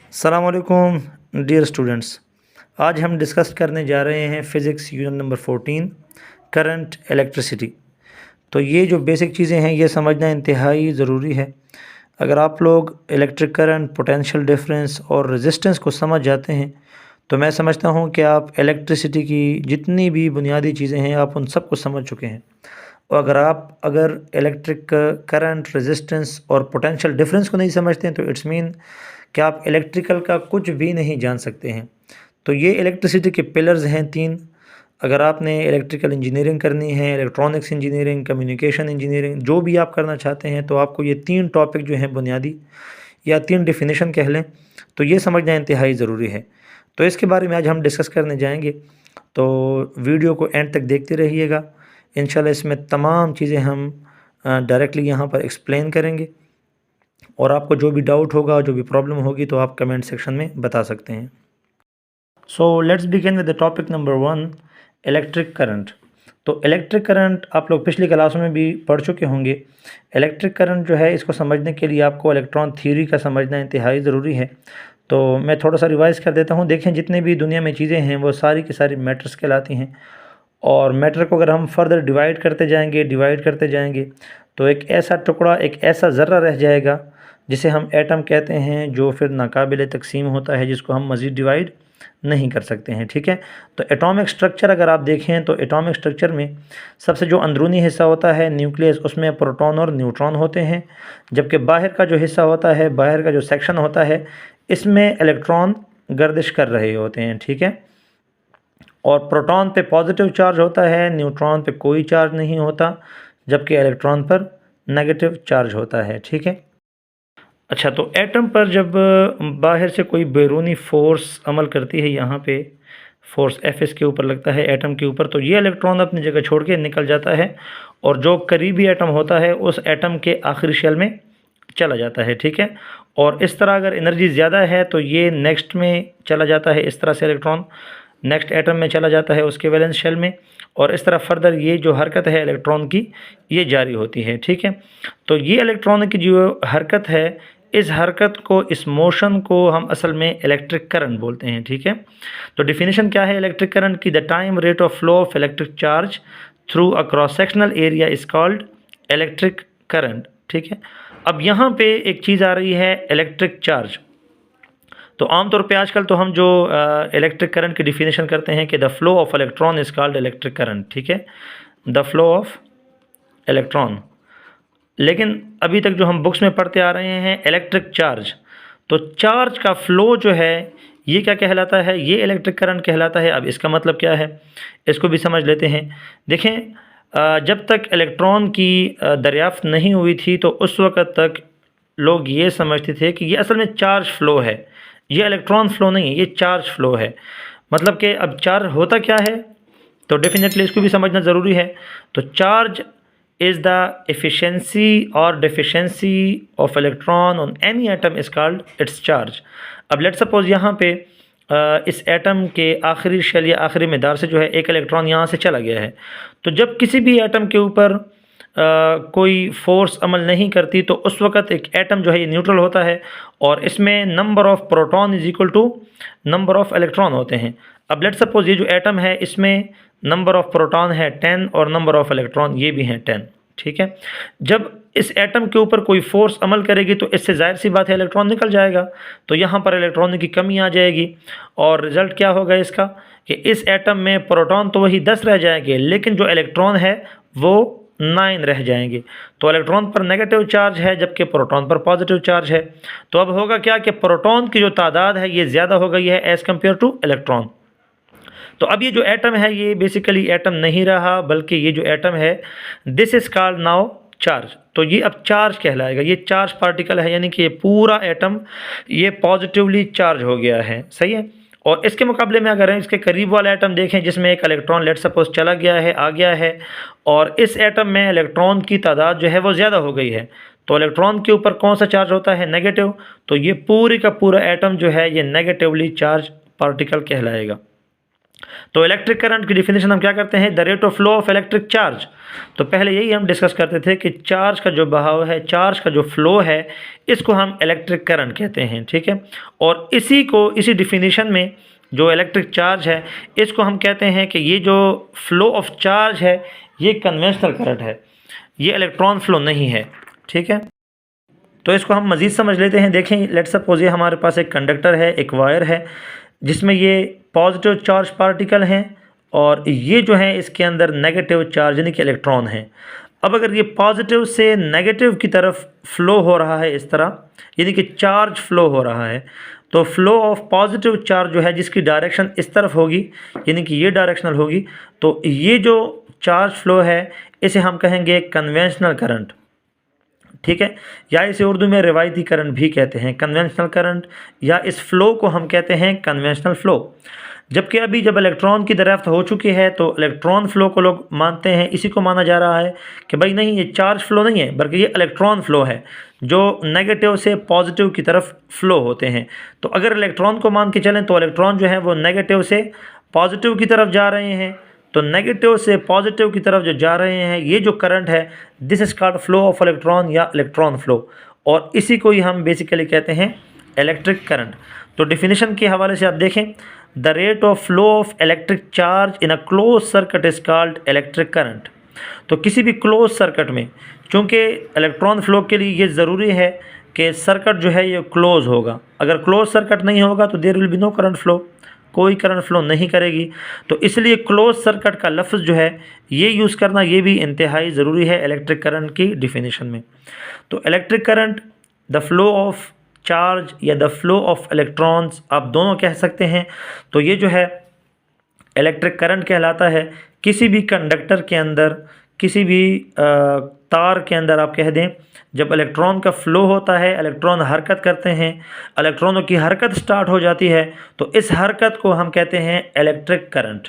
अस्सलामुअलैकुम dear students. आज हम डिस्कस करने जा रहे हैं physics unit number 14 current electricity. तो ये जो बेसिक चीज़ें हैं ये समझना इंतहाई ज़रूरी है। अगर आप लोग इलेक्ट्रिक करंट, पोटेंशियल डिफरेंस और रेजिस्टेंस को समझ जाते हैं तो मैं समझता हूँ कि आप इलेक्ट्रिसिटी की जितनी भी बुनियादी चीज़ें हैं आप उन सब को समझ चुके हैं। और अगर इलेक्ट्रिक करंट, रेजिस्टेंस और पोटेंशियल डिफरेंस को नहीं समझते हैं तो इट्स मीन कि आप इलेक्ट्रिकल का कुछ भी नहीं जान सकते हैं। तो ये इलेक्ट्रिसिटी के पिलर्स हैं 3। अगर आपने इलेक्ट्रिकल इंजीनियरिंग करनी है, इलेक्ट्रॉनिक्स इंजीनियरिंग, कम्युनिकेशन इंजीनियरिंग, जो भी आप करना चाहते हैं तो आपको ये 3 टॉपिक जो हैं बुनियादी या 3 डेफिनेशन कह लें, तो ये समझना इंतहाई ज़रूरी है। तो इसके बारे में आज हम डिस्कस करने जाएंगे, तो वीडियो को एंड तक देखते रहिएगा। इंशाल्लाह इसमें तमाम चीज़ें हम डायरेक्टली यहाँ पर एक्सप्लेन करेंगे और आपको जो भी डाउट होगा, जो भी प्रॉब्लम होगी तो आप कमेंट सेक्शन में बता सकते हैं। So let's begin with the topic number 1, electric current. तो इलेक्ट्रिक करंट आप लोग पिछली क्लासों में भी पढ़ चुके होंगे। इलेक्ट्रिक करंट जो है इसको समझने के लिए आपको इलेक्ट्रॉन थ्योरी का समझना इंतहाई ज़रूरी है। तो मैं थोड़ा सा रिवाइज़ कर देता हूँ। देखें, जितने भी दुनिया में चीज़ें हैं वो सारी की सारी मैटर्स कहलाती हैं, और मैटर को अगर हम फर्दर डिवाइड करते जाएंगे तो एक ऐसा टुकड़ा, एक ऐसा ज़र्रा रह जाएगा जिसे हम एटम कहते हैं, जो फिर नाकाबिल तकसीम होता है, जिसको हम मज़ीद डिवाइड नहीं कर सकते हैं। ठीक है। तो एटॉमिक स्ट्रक्चर अगर आप देखें तो एटॉमिक स्ट्रक्चर में सबसे जो अंदरूनी हिस्सा होता है न्यूक्लियस, उसमें प्रोटॉन और न्यूट्रॉन होते हैं, जबकि बाहर का जो हिस्सा होता है, बाहर का जो सेक्शन होता है, इसमें इलेक्ट्रॉन गर्दिश कर रहे होते हैं। ठीक है। और प्रोटॉन पे पॉजिटिव चार्ज होता है, न्यूट्रॉन पे कोई चार्ज नहीं होता, जबकि इलेक्ट्रॉन पर नेगेटिव चार्ज होता है। ठीक है। अच्छा, तो एटम पर जब बाहर से कोई बैरूनी फ़ोर्स अमल करती है, यहाँ पे फोर्स एफ इसके ऊपर लगता है एटम के ऊपर, तो ये इलेक्ट्रॉन अपनी जगह छोड़ के निकल जाता है और जो करीबी एटम होता है उस एटम के आखिरी शेल में चला जाता है। ठीक है। और इस तरह अगर एनर्जी ज़्यादा है तो ये नेक्स्ट में चला जाता है, इस तरह से इलेक्ट्रॉन नेक्स्ट एटम में चला जाता है उसके वैलेंस शेल में, और इस तरह फर्दर ये जो हरकत है इलेक्ट्रॉन की ये जारी होती है। ठीक है। तो ये इलेक्ट्रॉन की जो हरकत है, इस हरकत को, इस मोशन को हम असल में इलेक्ट्रिक करंट बोलते हैं। ठीक है। तो डिफिनीशन क्या है इलेक्ट्रिक करंट की? The time rate of flow of electric charge through a cross sectional area is called electric current. ठीक है। अब यहाँ पे एक चीज़ आ रही है, इलेक्ट्रिक चार्ज। तो आमतौर पे आजकल तो हम जो इलेक्ट्रिक करंट की डिफिनेशन करते हैं कि the flow of electron is called electric current. ठीक है। The flow of electron. लेकिन अभी तक जो हम बुक्स में पढ़ते आ रहे हैं इलेक्ट्रिक चार्ज, तो चार्ज का फ्लो जो है ये क्या कहलाता है? ये इलेक्ट्रिक करंट कहलाता है। अब इसका मतलब क्या है, इसको भी समझ लेते हैं। देखें, जब तक इलेक्ट्रॉन की दरियाफ्त नहीं हुई थी तो उस वक़्त तक लोग ये समझते थे कि ये असल में चार्ज फ्लो है, ये इलेक्ट्रॉन फ्लो नहीं है, ये चार्ज फ्लो है। मतलब कि अब चार्ज होता क्या है, तो डेफिनेटली इसको भी समझना ज़रूरी है। तो charge is the efficiency or deficiency of electron on any atom is called its charge। अब लेट सपोज यहाँ पे इस एटम के आखिरी शेल या आखिरी मैदार से जो है एक इलेक्ट्रॉन यहाँ से चला गया है, तो जब किसी भी एटम के ऊपर कोई फोर्स अमल नहीं करती तो उस वक़्त एक एटम जो है ये न्यूट्रल होता है और इसमें number of proton is equal to number of electron होते हैं। अब लेट सपोज ये जो एटम है इसमें नंबर ऑफ़ प्रोटॉन है 10 और नंबर ऑफ़ इलेक्ट्रॉन ये भी हैं 10। ठीक है। जब इस एटम के ऊपर कोई फोर्स अमल करेगी तो इससे जाहिर सी बात है इलेक्ट्रॉन निकल जाएगा, तो यहाँ पर इलेक्ट्रॉन की कमी आ जाएगी और रिज़ल्ट क्या होगा इसका कि इस एटम में प्रोटॉन तो वही 10 रह जाएंगे, लेकिन जो इलेक्ट्रॉन है वो 9 रह जाएंगे। तो इलेक्ट्रॉन पर नेगेटिव चार्ज है जबकि प्रोटॉन पर पॉजिटिव चार्ज है। तो अब होगा क्या कि प्रोटॉन की जो तादाद है ये ज़्यादा हो गई है एज़ कम्पेयर टू इलेक्ट्रॉन। तो अब ये जो एटम है ये बेसिकली एटम नहीं रहा, बल्कि ये जो एटम है this is called now charge. तो ये अब चार्ज कहलाएगा, ये चार्ज पार्टिकल है, यानी कि ये पूरा एटम ये पॉजिटिवली चार्ज हो गया है। सही है। और इसके मुकाबले में अगर इसके करीब वाला एटम देखें जिसमें एक इलेक्ट्रॉन लेट सपोज चला गया है, आ गया है, और इस एटम में इलेक्ट्रॉन की तादाद जो है वो ज़्यादा हो गई है, तो इलेक्ट्रॉन के ऊपर कौन सा चार्ज होता है? नेगेटिव। तो ये पूरी का पूरा एटम जो है ये नेगेटिवली चार्ज पार्टिकल कहलाएगा। तो इलेक्ट्रिक करंट की डिफिनेशन हम क्या करते हैं, the rate of flow of electric charge. तो पहले यही हम डिस्कस करते थे कि चार्ज का जो बहाव है, चार्ज का जो फ्लो है, इसको हम इलेक्ट्रिक करंट कहते हैं, ठीक है। और इसी डिफिनीशन में जो इलेक्ट्रिक चार्ज है, इसको हम कहते हैं कि ये जो फ्लो ऑफ चार्ज है, ये कन्वेंशनल करंट है, ये इलेक्ट्रॉन फ्लो नहीं है, ठीक है। तो इसको हम मज़ीद समझ लेते हैं। देखें, लेट सपोज ये हमारे पास एक कंडक्टर है, एक वायर है, जिसमें ये पॉजिटिव चार्ज पार्टिकल हैं और ये जो है इसके अंदर नेगेटिव चार्ज यानी कि इलेक्ट्रॉन हैं। अब अगर ये पॉजिटिव से नेगेटिव की तरफ फ्लो हो रहा है इस तरह, यानी कि चार्ज फ्लो हो रहा है, तो फ्लो ऑफ पॉजिटिव चार्ज जो है जिसकी डायरेक्शन इस तरफ होगी, यानी कि ये डायरेक्शनल होगी, तो ये जो चार्ज फ्लो है इसे हम कहेंगे कन्वेंशनल करंट, ठीक है। या इसे उर्दू में रिवायती करंट भी कहते हैं, कन्वेंशनल करंट, या इस फ्लो को हम कहते हैं कन्वेंशनल फ्लो। जबकि अभी जब इलेक्ट्रॉन की दरियाफ्त हो चुकी है तो इलेक्ट्रॉन फ्लो को लोग मानते हैं, इसी को माना जा रहा है कि भाई नहीं, ये चार्ज फ्लो नहीं है बल्कि ये इलेक्ट्रॉन फ्लो है जो नेगेटिव से पॉजिटिव की तरफ फ्लो होते हैं। तो अगर इलेक्ट्रॉन को मान के चलें तो इलेक्ट्रॉन जो है वो नेगेटिव से पॉजिटिव की तरफ जा रहे हैं, तो नेगेटिव से पॉजिटिव की तरफ जो जा रहे हैं, ये जो करंट है, this is called flow of electron या इलेक्ट्रॉन फ्लो, और इसी को ही हम बेसिकली कहते हैं इलेक्ट्रिक करंट। तो डिफिनीशन के हवाले से आप देखें, the rate of flow of electric charge in a close circuit is called electric current. तो किसी भी क्लोज सर्किट में, चूँकि इलेक्ट्रॉन फ्लो के लिए ये ज़रूरी है कि सर्किट जो है ये क्लोज होगा, अगर क्लोज सर्किट नहीं होगा तो there will be no current flow, कोई करंट फ्लो नहीं करेगी। तो इसलिए क्लोज सर्किट का लफ्ज़ जो है ये यूज़ करना ये भी इंतहाई ज़रूरी है इलेक्ट्रिक करंट की डिफिनीशन में। तो electric current, the flow of charge या द फ्लो ऑफ इलेक्ट्रॉन्स, आप दोनों कह सकते हैं। तो ये जो है इलेक्ट्रिक करंट कहलाता है। किसी भी कंडक्टर के अंदर, किसी भी तार के अंदर आप कह दें, जब इलेक्ट्रॉन का फ़्लो होता है, इलेक्ट्रॉन हरकत करते हैं, इलेक्ट्रॉनों की हरकत स्टार्ट हो जाती है, तो इस हरकत को हम कहते हैं इलेक्ट्रिक करंट,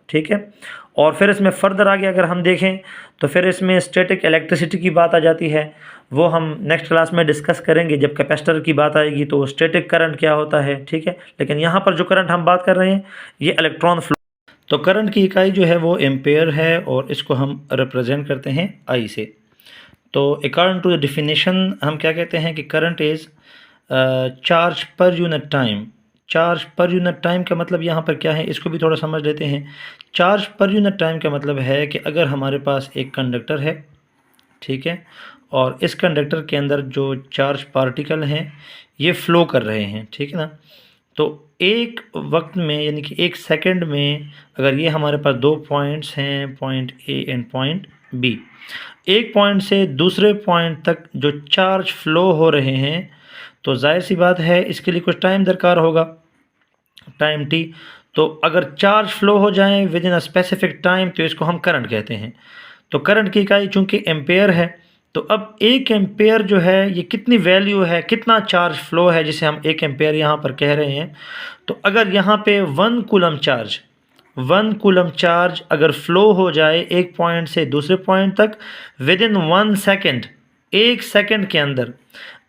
ठीक है। और फिर इसमें फ़र्दर आगे अगर हम देखें तो फिर इसमें स्टैटिक इलेक्ट्रिसिटी की बात आ जाती है, वो हम नेक्स्ट क्लास में डिस्कस करेंगे जब कैपेसिटर की बात आएगी, तो स्टैटिक करंट क्या होता है, ठीक है। लेकिन यहाँ पर जो करंट हम बात कर रहे हैं ये इलेक्ट्रॉन फ्लो। तो करंट की इकाई जो है वो एम्पेयर है और इसको हम रिप्रेजेंट करते हैं आई से। तो अकॉर्डिंग टू द डिफिनीशन हम क्या कहते हैं कि current is charge per unit time. Charge per unit time का मतलब यहाँ पर क्या है, इसको भी थोड़ा समझ लेते हैं। चार्ज पर यूनिट टाइम का मतलब है कि अगर हमारे पास एक कंडक्टर है, ठीक है, और इस कंडक्टर के अंदर जो चार्ज पार्टिकल हैं ये फ़्लो कर रहे हैं, ठीक है ना। तो एक वक्त में यानी कि एक सेकंड में अगर ये हमारे पास दो पॉइंट्स हैं, point A and point B, एक पॉइंट से दूसरे पॉइंट तक जो चार्ज फ़्लो हो रहे हैं, तो जाहिर सी बात है इसके लिए कुछ टाइम दरकार होगा, टाइम टी। तो अगर चार्ज फ़्लो हो जाए with in a specific time तो इसको हम करंट कहते हैं। तो करंट की इकाई चूँकि एम्पेयर है, तो अब एक एम्पेयर जो है ये कितनी वैल्यू है, कितना चार्ज फ़्लो है जिसे हम एक एम्पेयर यहाँ पर कह रहे हैं। तो अगर यहाँ पे 1 कूलम चार्ज अगर फ़्लो हो जाए एक पॉइंट से दूसरे पॉइंट तक विद इन 1 सेकेंड, एक सेकेंड के अंदर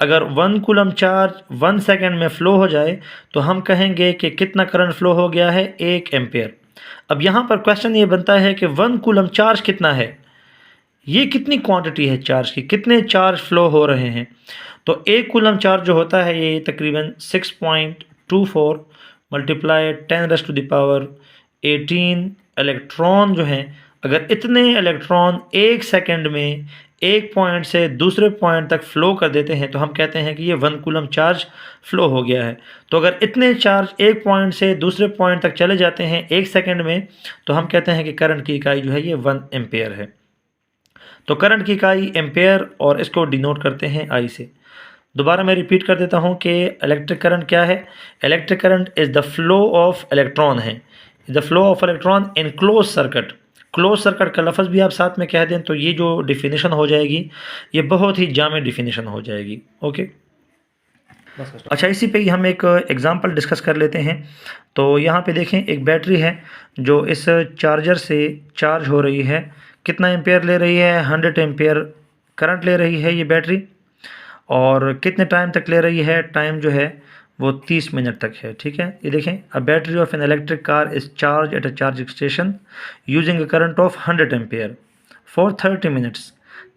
अगर 1 कूलम चार्ज 1 सेकेंड में फ़्लो हो जाए तो हम कहेंगे कि कितना करंट फ़्लो हो गया है, 1 एम्पेयर। अब यहाँ पर क्वेश्चन ये बनता है कि 1 कूलम चार्ज कितना है, ये कितनी क्वांटिटी है चार्ज की, कितने चार्ज फ़्लो हो रहे हैं। तो 1 कूलम चार्ज जो होता है ये तकरीबन 6.24 मल्टीप्लाई 10⁻18 इलेक्ट्रॉन जो हैं, अगर इतने इलेक्ट्रॉन एक सेकंड में एक पॉइंट से दूसरे पॉइंट तक फ़्लो कर देते हैं तो हम कहते हैं कि ये 1 कूलम चार्ज फ़्लो हो गया है। तो अगर इतने चार्ज एक पॉइंट से दूसरे पॉइंट तक चले जाते हैं एक सेकंड में तो हम कहते हैं कि करंट की इकाई जो है ये 1 एम्पेयर है। तो करंट की इकाई एम्पेयर और इसको डिनोट करते हैं आई से। दोबारा मैं रिपीट कर देता हूँ कि इलेक्ट्रिक करंट क्या है। Electric current is the flow of electron है, the flow of electron in close circuit. Close circuit का लफ्ज़ भी आप साथ में कह दें तो ये जो डिफिनीशन हो जाएगी ये बहुत ही जामे डिफिनीशन हो जाएगी। ओके, अच्छा, इसी पे ही हम एक एग्ज़ाम्पल डिस्कस कर लेते हैं। तो यहाँ पे देखें, एक बैटरी है जो इस चार्जर से चार्ज हो रही है। कितना एम्पेयर ले रही है, 100 एम्पेयर करंट ले रही है ये बैटरी। और कितने टाइम तक ले रही है, टाइम जो है वो 30 मिनट तक है। ठीक है, ये देखें, a battery of an electric car is charge at a charging station using a current of 100 ampere for 30 minutes.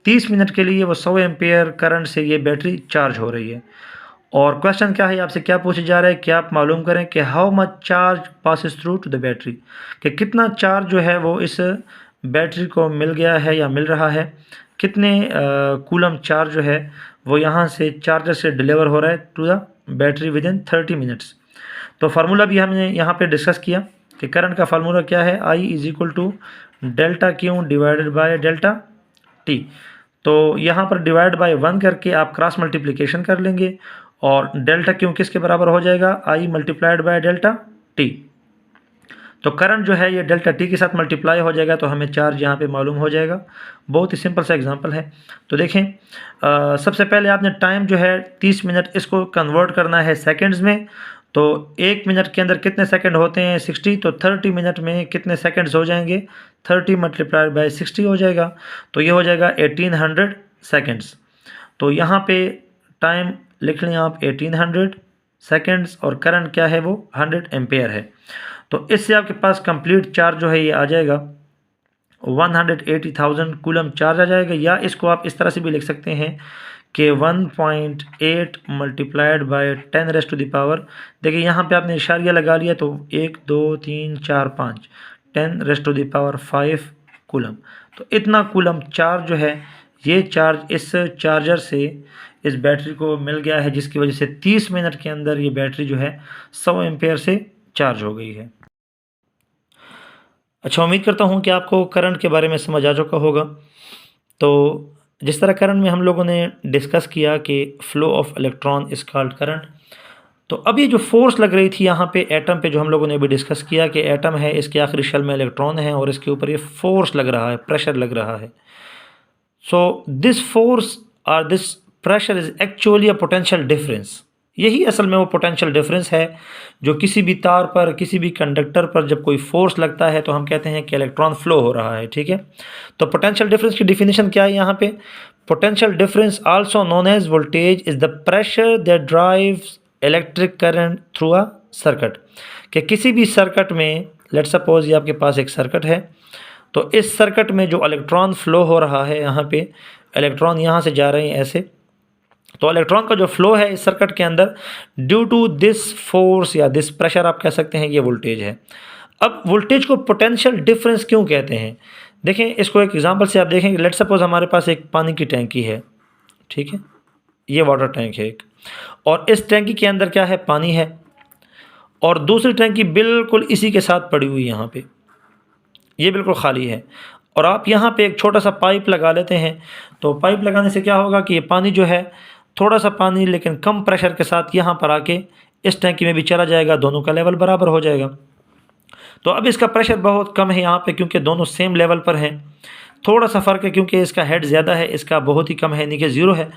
30 minute के लिए वो 100 एम्पेयर करंट से ये बैटरी चार्ज हो रही है। और क्वेश्चन क्या है, आपसे क्या पूछा जा रहा है कि आप मालूम करें कि how much charge passes through to the battery, कि कितना चार्ज जो है वो इस बैटरी को मिल गया है या मिल रहा है, कितने कूलम चार्ज जो है वो यहाँ से चार्जर से डिलीवर हो रहा है to the battery within 30 minutes. तो फार्मूला भी हमने यहाँ पे डिस्कस किया कि करंट का फार्मूला क्या है, I is equal to delta Q divided by delta T. तो यहाँ पर डिवाइड बाय 1 करके आप क्रॉस मल्टीप्लिकेशन कर लेंगे और डेल्टा क्यू किसके बराबर हो जाएगा, I multiplied by delta T. तो करंट जो है ये डेल्टा टी के साथ मल्टीप्लाई हो जाएगा, तो हमें चार्ज यहाँ पे मालूम हो जाएगा। बहुत ही सिंपल सा एग्जांपल है। तो देखें, सबसे पहले आपने टाइम जो है 30 मिनट, इसको कन्वर्ट करना है सेकंड्स में। तो 1 मिनट के अंदर कितने सेकंड होते हैं, 60। तो 30 मिनट में कितने सेकंड्स हो जाएंगे, 30 मल्टीप्लाइड बाय 60 हो जाएगा। तो ये हो जाएगा 1800 सेकंड्स। तो यहाँ पे टाइम लिख लें आप 1800 सेकंड्स, और करंट क्या है वो 100 एम्पेयर है। तो इससे आपके पास कंप्लीट चार्ज जो है ये आ जाएगा 180,000 कूलम चार्ज आ जाएगा। या इसको आप इस तरह से भी लिख सकते हैं कि 1.8 multiplied by 10 raise to the power, देखिए यहाँ पे आपने इशारिया लगा लिया, तो 1 2 3 4 5 10 raise to the power 5 coulomb. तो इतना कूलम चार्ज जो है, ये चार्ज इस चार्जर से इस बैटरी को मिल गया है, जिसकी वजह से 30 मिनट के अंदर ये बैटरी जो है 100 एम्पेयर से चार्ज हो गई है। अच्छा, उम्मीद करता हूँ कि आपको करंट के बारे में समझ आ चुका होगा। तो जिस तरह करंट में हम लोगों ने डिस्कस किया कि flow of electron is called current, तो अब ये जो फोर्स लग रही थी यहाँ पे एटम पे, जो हम लोगों ने अभी डिस्कस किया कि एटम है, इसके आखिरी शेल में इलेक्ट्रॉन है और इसके ऊपर ये फोर्स लग रहा है, प्रेशर लग रहा है। सो दिस फोर्स और this pressure is actually a potential difference. यही असल में वो पोटेंशियल डिफरेंस है जो किसी भी तार पर, किसी भी कंडक्टर पर जब कोई फोर्स लगता है तो हम कहते हैं कि इलेक्ट्रॉन फ्लो हो रहा है। ठीक है, तो पोटेंशियल डिफरेंस की डिफिनेशन क्या है यहाँ पे, potential difference also known as voltage is the pressure that drives electric current through a circuit. कि किसी भी सर्किट में, लेट्स सपोज ये आपके पास एक सर्किट है, तो इस सर्किट में जो इलेक्ट्रॉन फ्लो हो रहा है, यहाँ पे इलेक्ट्रॉन यहाँ से जा रहे हैं ऐसे, तो इलेक्ट्रॉन का जो फ्लो है इस सर्किट के अंदर, ड्यू टू दिस फोर्स या दिस प्रेशर आप कह सकते हैं, ये वोल्टेज है। अब वोल्टेज को पोटेंशियल डिफरेंस क्यों कहते हैं, देखें इसको एक एग्जांपल से आप देखें। लेट सपोज हमारे पास एक पानी की टैंकी है, ठीक है, ये वाटर टैंक है एक, और इस टैंकी के अंदर क्या है, पानी है, और दूसरी टैंकी बिल्कुल इसी के साथ पड़ी हुई यहाँ पे, ये बिल्कुल खाली है, और आप यहाँ पे एक छोटा सा पाइप लगा लेते हैं। तो पाइप लगाने से क्या होगा कि ये पानी जो है, थोड़ा सा पानी लेकिन कम प्रेशर के साथ यहाँ पर आके इस टैंकी में भी चला जाएगा, दोनों का लेवल बराबर हो जाएगा। तो अब इसका प्रेशर बहुत कम है यहाँ पे, क्योंकि दोनों सेम लेवल पर हैं। थोड़ा सा फ़र्क है क्योंकि इसका हेड ज़्यादा है, इसका बहुत ही कम है, यानी कि ज़ीरो है।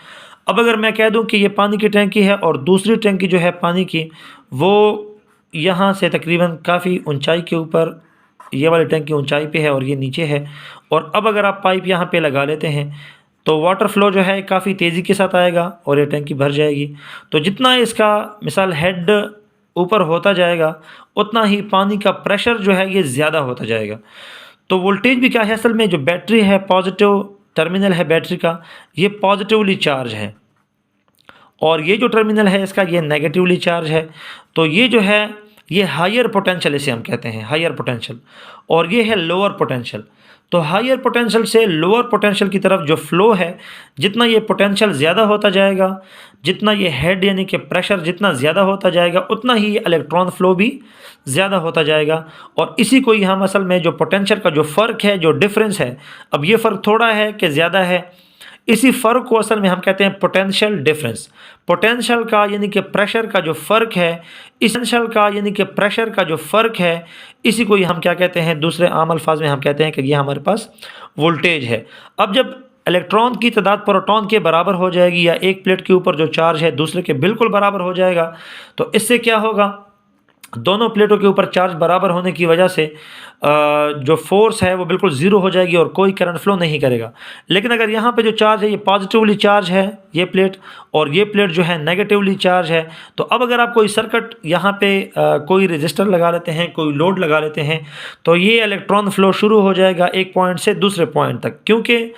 अब अगर मैं कह दूँ कि ये पानी की टैंकी है और दूसरी टैंकी जो है पानी की, वो यहाँ से तकरीबन काफ़ी ऊंचाई के ऊपर, ये वाली टैंकी ऊंचाई पे है और ये नीचे है, और अब अगर आप पाइप यहाँ पे लगा लेते हैं तो वाटर फ्लो जो है काफ़ी तेज़ी के साथ आएगा और ये टैंकी भर जाएगी। तो जितना इसका मिसाल हेड ऊपर होता जाएगा, उतना ही पानी का प्रेशर जो है ये ज़्यादा होता जाएगा। तो वोल्टेज भी क्या है, असल में जो बैटरी है, पॉजिटिव टर्मिनल है बैटरी का, ये पॉजिटिवली चार्ज है, और ये जो टर्मिनल है इसका, ये नेगेटिवली चार्ज है। तो ये जो है ये हायर पोटेंशियल, इसे हम कहते हैं हायर पोटेंशियल, और ये है लोअर पोटेंशियल। तो हायर पोटेंशियल से लोअर पोटेंशियल की तरफ जो फ्लो है, जितना ये पोटेंशियल ज़्यादा होता जाएगा, जितना ये हेड यानी कि प्रेशर जितना ज़्यादा होता जाएगा, उतना ही ये इलेक्ट्रॉन फ्लो भी ज़्यादा होता जाएगा। और इसी को ही हम असल में जो पोटेंशियल का जो फ़र्क है, जो डिफरेंस है, अब ये फ़र्क थोड़ा है कि ज़्यादा है, इसी फ़र्क को असल में हम कहते हैं पोटेंशियल डिफरेंस। पोटेंशियल का यानी कि प्रेशर का जो फ़र्क है, इसेंशियल का यानी कि प्रेशर का जो फ़र्क है, इसी को ही हम क्या कहते हैं, दूसरे आम अल्फाज में हम कहते हैं कि ये हमारे पास वोल्टेज है। अब जब इलेक्ट्रॉन की तादाद प्रोटॉन के बराबर हो जाएगी, या एक प्लेट के ऊपर जो चार्ज है दूसरे के बिल्कुल बराबर हो जाएगा, तो इससे क्या होगा दोनों प्लेटों के ऊपर चार्ज बराबर होने की वजह से जो फोर्स है वो बिल्कुल ज़ीरो हो जाएगी और कोई करंट फ्लो नहीं करेगा। लेकिन अगर यहाँ पे जो चार्ज है ये पॉजिटिवली चार्ज है ये प्लेट, और ये प्लेट जो है नेगेटिवली चार्ज है, तो अब अगर आप कोई सर्किट यहाँ पे कोई रजिस्टर लगा लेते हैं, कोई लोड लगा लेते हैं, तो ये इलेक्ट्रॉन फ्लो शुरू हो जाएगा एक पॉइंट से दूसरे पॉइंट तक, क्योंकि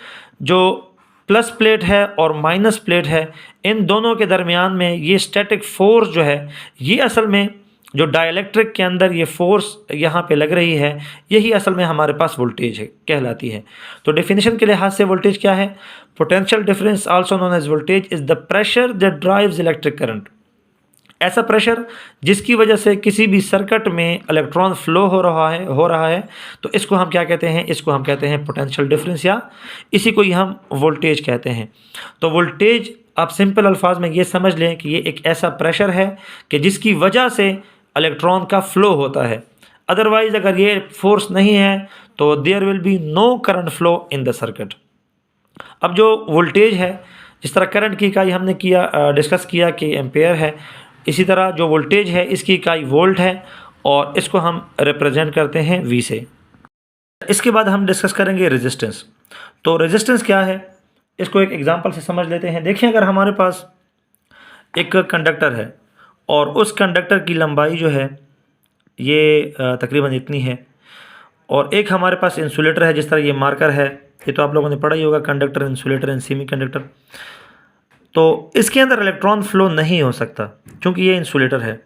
जो प्लस प्लेट है और माइनस प्लेट है इन दोनों के दरमियान में ये स्टैटिक फोर्स जो है ये असल में जो डाइलेक्ट्रिक के अंदर ये फोर्स यहाँ पे लग रही है यही असल में हमारे पास वोल्टेज है कहलाती है। तो डेफिनेशन के लिहाज से वोल्टेज क्या है? Potential difference also known as voltage is the pressure that drives electric current. ऐसा प्रेशर जिसकी वजह से किसी भी सर्किट में इलेक्ट्रॉन फ्लो हो रहा है तो इसको हम क्या कहते हैं? इसको हम कहते हैं पोटेंशियल डिफरेंस, या इसी को ही हम वोल्टेज कहते हैं। तो वोल्टेज आप सिंपल अल्फाज में ये समझ लें कि ये एक ऐसा प्रेशर है कि जिसकी वजह से इलेक्ट्रॉन का फ्लो होता है। अदरवाइज अगर ये फोर्स नहीं है तो there will be no current flow in the circuit. अब जो वोल्टेज है, जिस तरह करंट की इकाई हमने डिस्कस किया कि एम्पेयर है, इसी तरह जो वोल्टेज है इसकी इकाई वोल्ट है और इसको हम रिप्रेजेंट करते हैं V से। इसके बाद हम डिस्कस करेंगे रेजिस्टेंस। तो रेजिस्टेंस क्या है इसको एक एग्जांपल से समझ लेते हैं। देखिए, अगर हमारे पास एक कंडक्टर है और उस कंडक्टर की लंबाई जो है ये तकरीबन इतनी है, और एक हमारे पास इंसुलेटर है, जिस तरह ये मार्कर है, ये तो आप लोगों ने पढ़ा ही होगा, conductor, insulator and semi conductor. तो इसके अंदर इलेक्ट्रॉन फ्लो नहीं हो सकता क्योंकि ये इंसुलेटर है।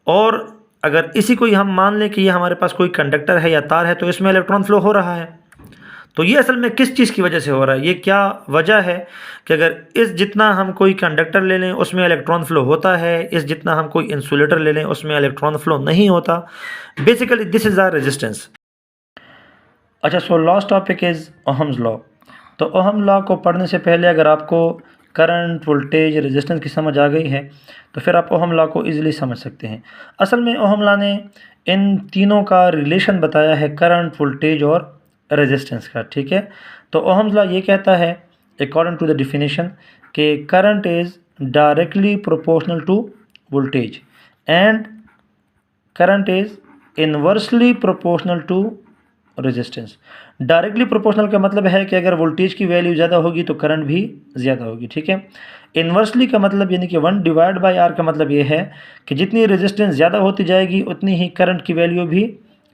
और अगर इसी को ही हम मान लें कि ये हमारे पास कोई कंडक्टर है या तार है तो इसमें इलेक्ट्रॉन फ्लो हो रहा है। तो ये असल में किस चीज़ की वजह से हो रहा है? ये क्या वजह है कि अगर इस जितना हम कोई कंडक्टर ले लें उसमें इलेक्ट्रॉन फ्लो होता है, इस जितना हम कोई इंसुलेटर ले लें उसमें इलेक्ट्रॉन फ्लो नहीं होता। Basically this is our resistance. अच्छा, so last topic is Ohm's law. तो ओहम लॉ को पढ़ने से पहले अगर आपको करंट, वोल्टेज, रेजिस्टेंस की समझ आ गई है तो फिर आप ओहम लॉ को ईजिली समझ सकते हैं। असल में ओहम लॉ ने इन तीनों का रिलेशन बताया है, करंट, वोल्टेज और रेजिस्टेंस का। ठीक है, तो ओहम्स लॉ ये कहता है अकॉर्डिंग टू द डिफिनेशन कि current is directly proportional to voltage and current is inversely proportional to resistance. Directly proportional का मतलब है कि अगर वोल्टेज की वैल्यू ज़्यादा होगी तो करंट भी ज़्यादा होगी। ठीक है, इन्वर्सली का मतलब यानी कि 1/r का मतलब ये है कि जितनी रेजिस्टेंस ज़्यादा होती जाएगी उतनी ही करंट की वैल्यू भी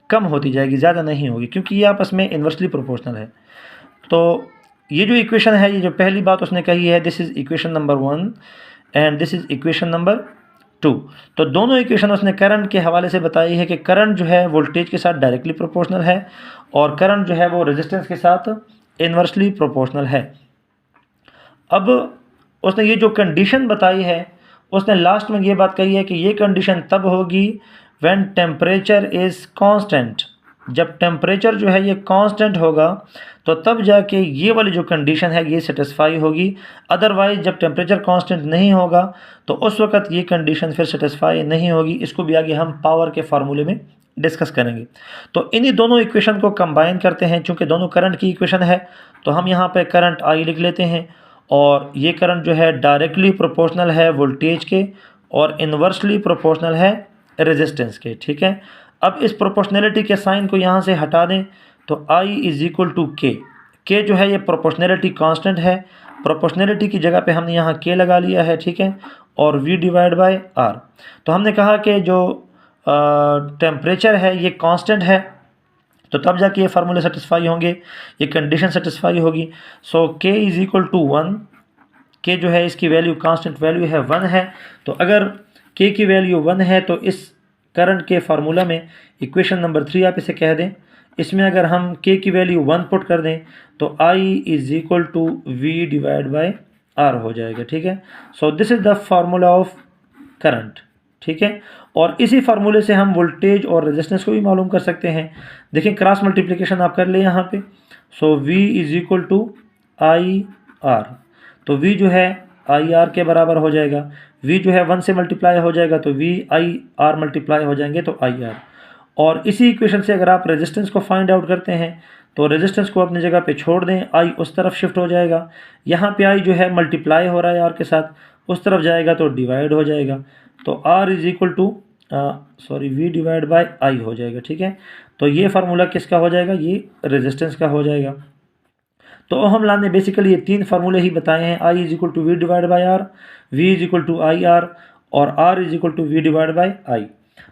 कम होती जाएगी, ज़्यादा नहीं होगी, क्योंकि ये आपस में इन्वर्सली प्रोपोर्शनल है। तो ये जो इक्वेशन है, ये जो पहली बात उसने कही है, this is equation number 1 and this is equation number 2। तो दोनों इक्वेशन उसने करंट के हवाले से बताई है कि करंट जो है वोल्टेज के साथ डायरेक्टली प्रोपोर्शनल है और करंट जो है वो रेजिस्टेंस के साथ इन्वर्सली प्रोपोर्शनल है। अब उसने ये जो कंडीशन बताई है, उसने लास्ट में ये बात कही है कि ये कंडीशन तब होगी व्हेन टेम्परेचर इज़ कांस्टेंट। जब टेम्परेचर जो है ये कांस्टेंट होगा तो तब जाके ये वाली जो कंडीशन है ये सेटिस्फाई होगी। अदरवाइज जब टेम्परेचर कांस्टेंट नहीं होगा तो उस वक़्त ये कंडीशन फिर सेटिस्फाई नहीं होगी। इसको भी आगे हम पावर के फार्मूले में डिस्कस करेंगे। तो इन्हीं दोनों इक्वेशन को कंबाइन करते हैं, चूँकि दोनों करंट की इक्वेशन है तो हम यहाँ पे करंट आई लिख लेते हैं, और ये करंट जो है डायरेक्टली प्रोपोर्शनल है वोल्टेज के और इन्वर्सली प्रोपोर्शनल है रेजिस्टेंस के। ठीक है, अब इस प्रोपोर्शनैलिटी के साइन को यहाँ से हटा दें तो I इज़ इक्वल टू के जो है ये प्रोपोर्शनैलिटी कांस्टेंट है, प्रोपोर्शनैलिटी की जगह पे हमने यहाँ के लगा लिया है। ठीक है, और V डिवाइड बाय R। तो हमने कहा कि जो टेम्परेचर है ये कांस्टेंट है तो तब जाके ये फार्मूले सेटिस्फाई होंगे, ये कंडीशन सेटिस्फाई होगी। सो के इज़ इक्वल टू 1। के जो है इसकी वैल्यू कांस्टेंट वैल्यू है 1 है, तो अगर के की वैल्यू 1 है तो इस करंट के फार्मूला में इक्वेशन नंबर 3 आप इसे कह दें, इसमें अगर हम के की वैल्यू 1 पुट कर दें तो I is equal to V divide by R हो जाएगा। ठीक है, so this is the formula of current. ठीक है, और इसी फार्मूले से हम वोल्टेज और रेजिस्टेंस को भी मालूम कर सकते हैं। देखिए, क्रॉस मल्टीप्लिकेशन आप कर लें यहाँ पे। So V is equal to IR, तो V जो है IR के बराबर हो जाएगा। V जो है 1 से मल्टीप्लाई हो जाएगा तो VIR मल्टीप्लाई हो जाएंगे तो IR। और इसी इक्वेशन से अगर आप रेजिस्टेंस को फाइंड आउट करते हैं तो रेजिस्टेंस को अपनी जगह पे छोड़ दें, I उस तरफ शिफ्ट हो जाएगा। यहाँ पे I जो है मल्टीप्लाई हो रहा है R के साथ, उस तरफ जाएगा तो डिवाइड हो जाएगा। तो R is equal to sorry V divide by I हो जाएगा, ठीक है। तो ये फार्मूला किसका हो जाएगा, ये रेजिस्टेंस का हो जाएगा। तो ओहम लॉ ने बेसिकली ये 3 फार्मूले ही बताए हैं, I is equal to V divide by R, V is equal to IR और R is equal to V divide by I।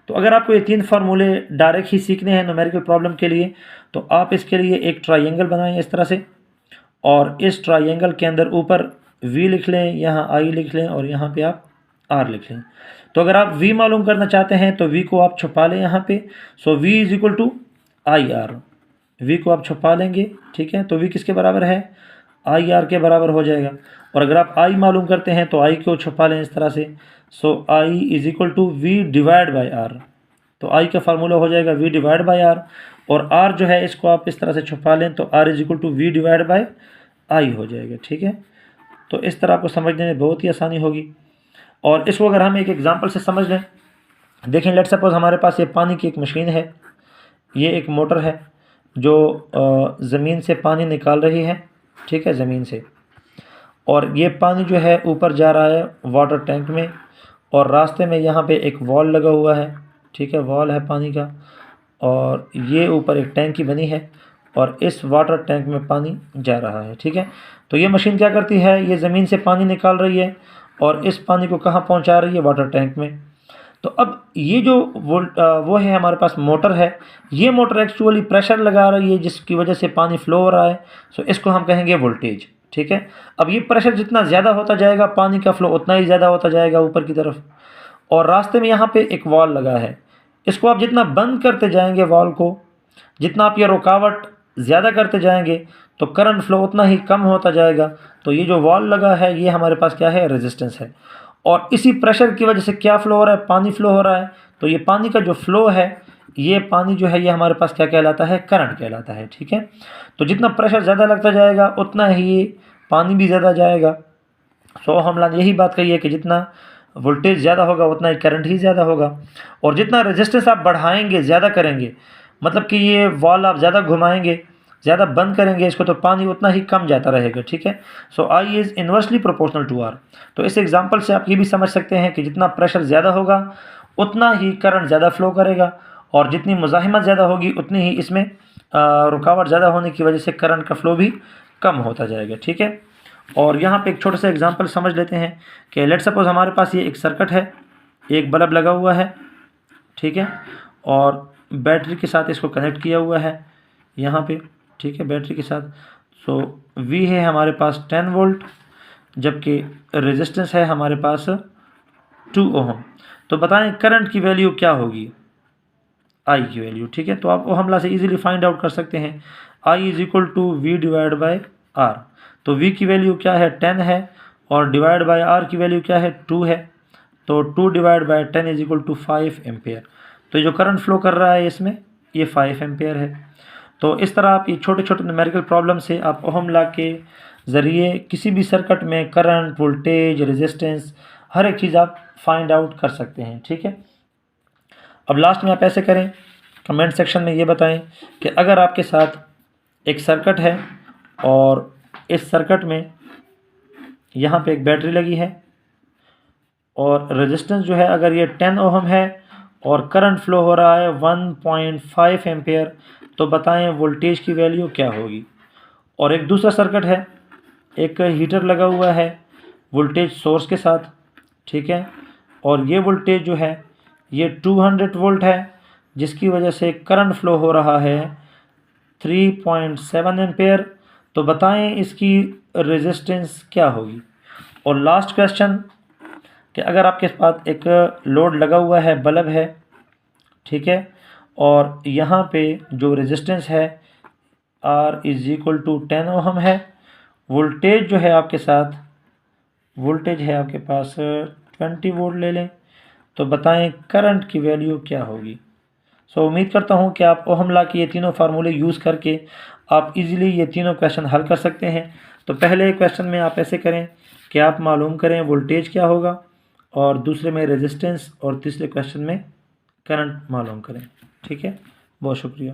तो अगर आपको ये 3 फार्मूले डायरेक्ट ही सीखने हैं न्यूमेरिकल प्रॉब्लम के लिए, तो आप इसके लिए एक ट्राइंगल बनाएं इस तरह से, और इस ट्राइंगल के अंदर ऊपर V लिख लें, यहाँ I लिख लें और यहाँ पे आप R लिख लें। तो अगर आप V मालूम करना चाहते हैं तो V को आप छुपा लें यहाँ पे। So V is equal to IR, V को आप छुपा लेंगे, ठीक है। तो V किसके बराबर है, IR के बराबर हो जाएगा। और अगर आप I मालूम करते हैं तो I को छुपा लें इस तरह से। So I is equal to V divide by R। तो I का फार्मूला हो जाएगा V डिवाइड बाई R, और R जो है इसको आप इस तरह से छुपा लें तो R is equal to V divide by I हो जाएगा, ठीक है। तो इस तरह आपको समझने में बहुत ही आसानी होगी। और इसको अगर हम एक एग्जांपल से समझ लें, देखें लेट सपोज हमारे पास ये पानी की एक मशीन है, ये एक मोटर है जो ज़मीन से पानी निकाल रही है, ठीक है, ज़मीन से। और ये पानी जो है ऊपर जा रहा है वाटर टैंक में, और रास्ते में यहाँ पे एक वॉल लगा हुआ है, ठीक है, वॉल है पानी का, और ये ऊपर एक टैंकी बनी है और इस वाटर टैंक में पानी जा रहा है, ठीक है। तो ये मशीन क्या करती है, ये ज़मीन से पानी निकाल रही है और इस पानी को कहाँ पहुँचा रही है, वाटर टैंक में। तो अब ये जो वो है हमारे पास मोटर है, ये मोटर एक्चुअली प्रेशर लगा रही है जिसकी वजह से पानी फ्लो हो रहा है। सो इसको हम कहेंगे वोल्टेज, ठीक है। अब ये प्रेशर जितना ज़्यादा होता जाएगा पानी का फ्लो उतना ही ज़्यादा होता जाएगा ऊपर की तरफ। और रास्ते में यहाँ पे एक वॉल लगा है, इसको आप जितना बंद करते जाएंगे वॉल को, जितना आप ये रुकावट ज़्यादा करते जाएंगे तो करंट फ्लो उतना ही कम होता जाएगा। तो ये जो वॉल लगा है ये हमारे पास क्या है, रेजिस्टेंस है। और इसी प्रेशर की वजह से क्या फ़्लो हो रहा है, पानी फ़्लो हो रहा है। तो ये पानी का जो फ़्लो है, ये पानी जो है ये हमारे पास क्या कहलाता है, करंट कहलाता है, ठीक है। तो जितना प्रेशर ज़्यादा लगता जाएगा उतना ही पानी भी ज़्यादा जाएगा। सो हम लोग यही बात कही है कि जितना वोल्टेज ज़्यादा होगा उतना ही करंट ही ज़्यादा होगा। और जितना रेजिस्टेंस आप बढ़ाएंगे, ज़्यादा करेंगे, मतलब कि ये वॉल आप ज़्यादा घुमाएंगे, ज़्यादा बंद करेंगे इसको, तो पानी उतना ही कम जाता रहेगा, ठीक है। So I is inversely proportional to R। तो इस एग्जांपल से आप ये भी समझ सकते हैं कि जितना प्रेशर ज़्यादा होगा उतना ही करंट ज़्यादा फ्लो करेगा, और जितनी मुज़ाहिमत ज़्यादा होगी उतनी ही इसमें रुकावट ज़्यादा होने की वजह से करंट का फ्लो भी कम होता जाएगा, ठीक है। और यहाँ पे एक छोटा सा एग्जांपल समझ लेते हैं कि लेट सपोज हमारे पास ये एक सर्किट है, एक बल्ब लगा हुआ है, ठीक है, और बैटरी के साथ इसको कनेक्ट किया हुआ है यहाँ पे, ठीक है, बैटरी के साथ। सो V है हमारे पास 10 वोल्ट, जबकि रेजिस्टेंस है हमारे पास 2 ओहम। तो बताएं करंट की वैल्यू क्या होगी, I की वैल्यू, ठीक है। तो आप ओहम लॉ से इजीली फाइंड आउट कर सकते हैं, I is equal to V divide by R। तो V की वैल्यू क्या है, 10 है, और डिवाइड बाई R की वैल्यू क्या है, 2 है। तो 2 divide by 10 is equal to 5 ampere. तो जो करंट फ्लो कर रहा है इसमें ये 5 एम्पेयर है। तो इस तरह आप ये छोटे छोटे न्यूमेरिकल प्रॉब्लम से आप ओहम लॉ के ज़रिए किसी भी सर्किट में करंट, वोल्टेज, रेजिस्टेंस, हर एक चीज़ आप फाइंड आउट कर सकते हैं, ठीक है। अब लास्ट में आप ऐसे करें, कमेंट सेक्शन में ये बताएं कि अगर आपके साथ एक सर्किट है और इस सर्किट में यहाँ पे एक बैटरी लगी है और रेजिस्टेंस जो है अगर ये 10 ओहम है और करंट फ्लो हो रहा है 1.5 एम्पेयर, तो बताएं वोल्टेज की वैल्यू क्या होगी। और एक दूसरा सर्किट है, एक हीटर लगा हुआ है वोल्टेज सोर्स के साथ, ठीक है, और ये वोल्टेज जो है ये 200 वोल्ट है, जिसकी वजह से करंट फ्लो हो रहा है 3.7 एम्पेयर। तो बताएं इसकी रेजिस्टेंस क्या होगी। और लास्ट क्वेश्चन कि अगर आपके पास एक लोड लगा हुआ है, बल्ब है, ठीक है, और यहाँ पे जो रेजिस्टेंस है R is equal to 10 ohm है, वोल्टेज जो है आपके साथ, वोल्टेज है आपके पास 20 वोल्ट ले लें, तो बताएं करंट की वैल्यू क्या होगी। सो उम्मीद करता हूँ कि आप ओहम लॉ के ये तीनों फार्मूले यूज़ करके आप इजीली ये तीनों क्वेश्चन हल कर सकते हैं। तो पहले क्वेश्चन में आप ऐसे करें कि आप मालूम करें वोल्टेज क्या होगा, और दूसरे में रेजिस्टेंस, और तीसरे क्वेश्चन में करंट मालूम करें, ठीक है। बहुत शुक्रिया।